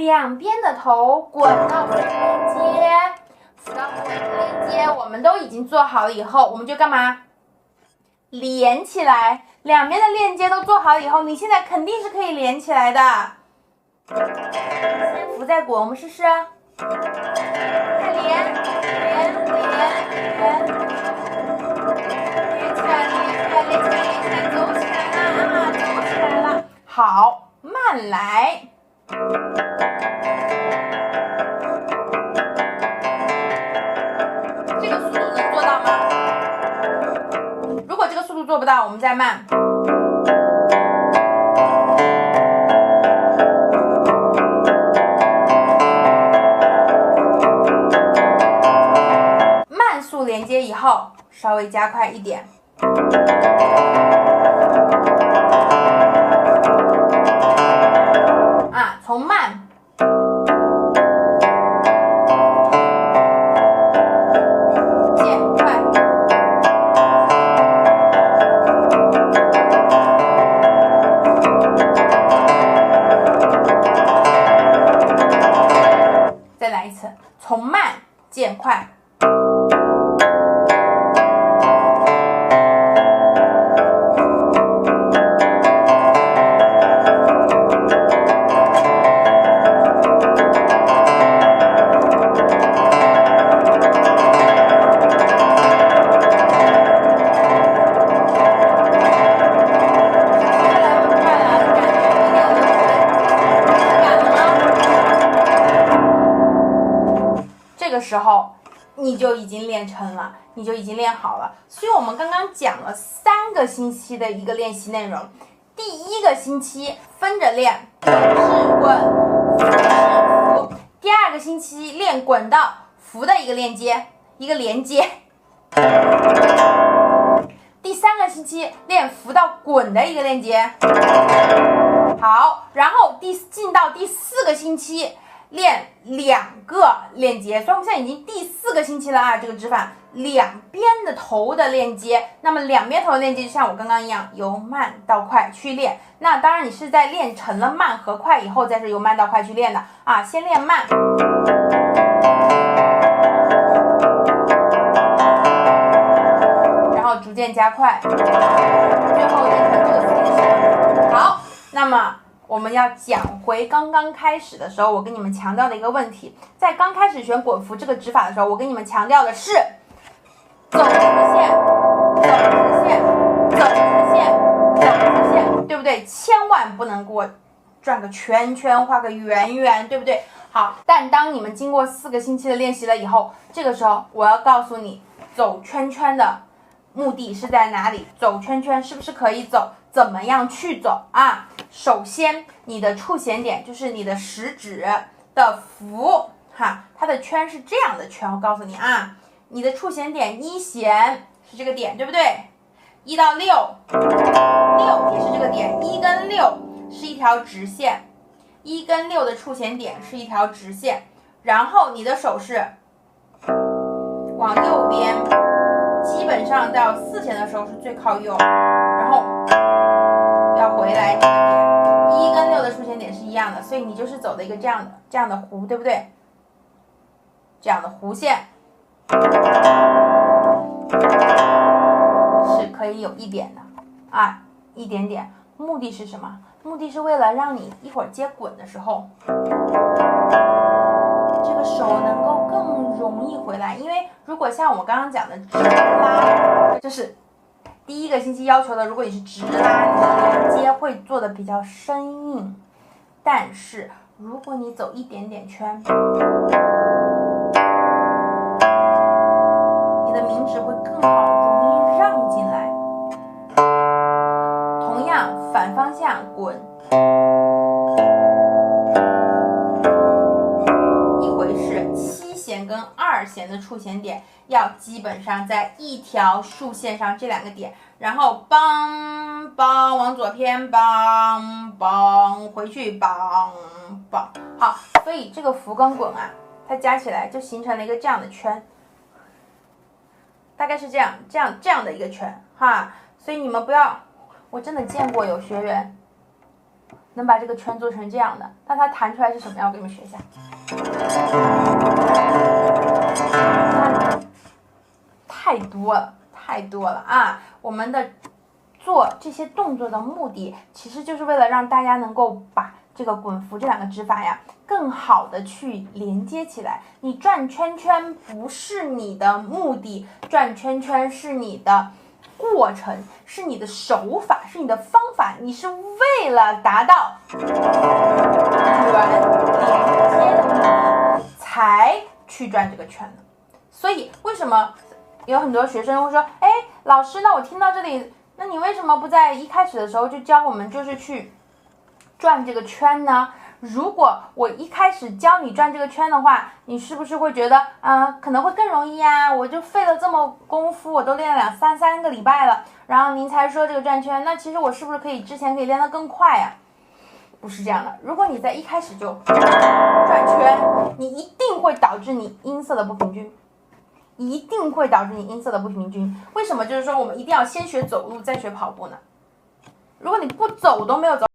两边的头滚到辅链接，辅到滚链接，我们都已经做好了以后，我们就干嘛？连起来，两边的链接都做好了以后，你现在肯定是可以连起来的。先扶再滚，我们试试。再连，走起来了，好，慢来。这个速度能做到吗？如果这个速度做不到，我们再慢。慢速连接以后，稍微加快一点。从慢渐快，再来一次，从慢渐快。这个时候你就已经练成了，你就已经练好了。所以我们刚刚讲了3个星期的一个练习内容。第1个星期分着练，滚是滚，扶是扶。第2个星期练滚到扶的一个链接，一个连接。第3个星期练扶到滚的一个链接。好，然后进到第4个星期。练2个链接，所以我们现在已经第4个星期了啊！这个指法两边的头的链接，那么两边头的链接就像我刚刚一样，由慢到快去练。那当然你是在练成了慢和快以后，再是由慢到快去练的啊！先练慢，然后逐渐加快，最后练成这个形式。好，那么。我们要讲回刚刚开始的时候，我跟你们强调的一个问题，在刚开始学滚扶这个指法的时候，我跟你们强调的是走直线，走直线，走直线，走直线，对不对？千万不能给我转个圈圈，画个圆圆，对不对？好，但当你们经过4个星期的练习了以后，这个时候我要告诉你，走圈圈的目的是在哪里？走圈圈是不是可以走？怎么样去走啊？首先，你的触弦点就是你的食指的扶，它的圈是这样的圈。我告诉你啊，你的触弦点1弦是这个点，对不对？1到6也是这个点，1跟6是一条直线，1跟6的触弦点是一条直线，然后你的手是往右边，基本上到4弦的时候是最靠右，然后要回来这个点，1跟6的触弦点是一样的，所以你就是走的一个这样的弧，对不对？这样的弧线是可以有一点的啊，一点点。目的是什么？目的是为了让你一会儿接滚的时候，这个手能够更容易回来。因为如果像我刚刚讲的直拉，就是第1个星期要求的，如果你是直拉，你连接会做的比较生硬，但是如果你走一点点圈，你的名指会更好，容易让进来。同样反方向滚，一回是7弦跟2弦的触弦点要基本上在一条竖线上，这2个点，然后梆梆往左偏，梆梆回去，梆梆。好，所以这个扶跟滚啊，它加起来就形成了一个这样的圈，大概是这样的一个圈哈。所以你们不要，我真的见过有学员能把这个圈做成这样的，那它弹出来是什么样？我给你们学一下。太多了啊！我们的做这些动作的目的，其实就是为了让大家能够把这个滚幅这两个指法呀，更好的去连接起来。你转圈圈不是你的目的，转圈圈是你的过程，是你的手法，是你的方法，你是为了达到圆连接的目的才去转这个圈的。所以为什么有很多学生会说，哎，老师，那我听到这里，那你为什么不在一开始的时候就教我们就是去转这个圈呢？如果我一开始教你转这个圈的话，你是不是会觉得可能会更容易啊？我就费了这么功夫，我都练了三个礼拜了，然后您才说这个转圈，那其实我是不是之前可以练得更快啊？不是这样的，如果你在一开始就转圈，你一定会导致你音色的不平均。一定会导致你音色的不平均。为什么？就是说我们一定要先学走路，再学跑步呢？如果你不走都没有走